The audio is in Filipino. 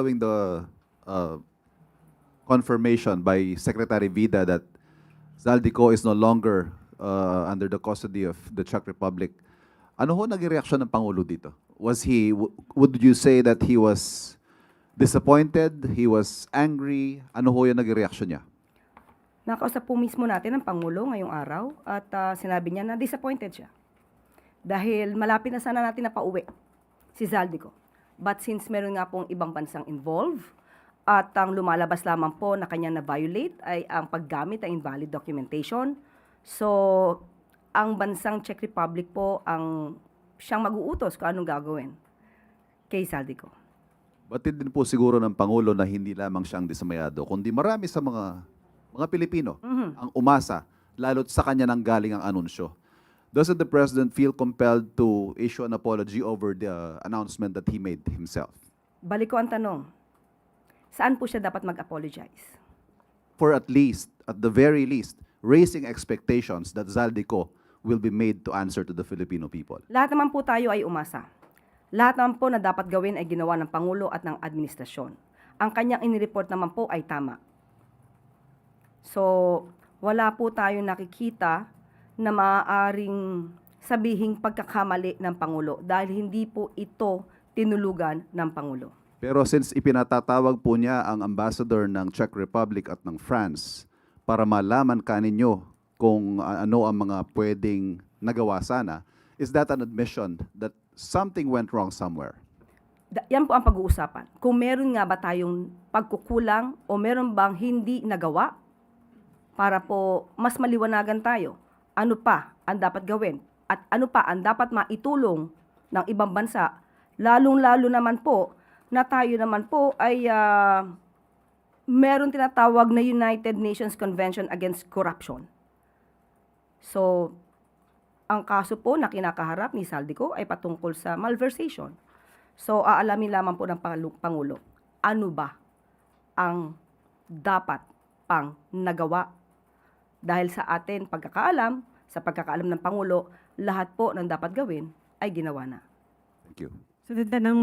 Following the uh, confirmation by Secretary Vida that Zaldico is no longer under the custody of the Czech Republic, ano ho naging reaksyon ng Pangulo dito? Would you say that he was disappointed, he was angry? Ano ho yung naging reaksyon niya? Nakausap po mismo natin ang Pangulo ngayong araw at sinabi niya na disappointed siya. Dahil malapit na sana natin na pauwi si Zaldico. But since meron nga pong ibang bansang involved at ang lumalabas lamang po na kanya na-violate ay ang paggamit ng invalid documentation. So, ang bansang Czech Republic po ang siyang mag-uutos kung anong gagawin kay Zaldico. Batid din po siguro ng Pangulo na hindi lamang siyang dismayado, kundi marami sa mga Pilipino ang umasa, lalo't sa kanya nang galing ang anunsyo. Doesn't the President feel compelled to issue an apology over the announcement that he made himself? Balik ko ang tanong, saan po siya dapat mag-apologize? For at the very least, raising expectations that Zaldico will be made to answer to the Filipino people. Lahat naman po tayo ay umasa. Lahat naman po na dapat gawin ay ginawa ng Pangulo at ng administrasyon. Ang kanyang inireport naman po ay tama. So, wala po tayong nakikita na maaaring sabihing pagkakamali ng Pangulo dahil hindi po ito tinulugan ng Pangulo. Pero since ipinatatawag po niya ang ambassador ng Czech Republic at ng France para malaman kaninyo kung ano ang mga pwedeng nagawa sana, is that an admission that something went wrong somewhere? Yan po ang pag-uusapan. Kung meron nga ba tayong pagkukulang o meron bang hindi nagawa para po mas maliwanagan tayo, ano pa ang dapat gawin at ano pa ang dapat maitulong ng ibang bansa, lalong-lalo naman po na tayo naman po ay meron tinatawag na United Nations Convention Against Corruption. So, ang kaso po na kinakaharap ni Zaldico ay patungkol sa malversation. So, aalamin lamang po ng Pangulo, ano ba ang dapat pang nagawa? Dahil sa atin sa pagkakaalam ng Pangulo, lahat po ng dapat gawin ay ginawa na. Thank you. So, tanong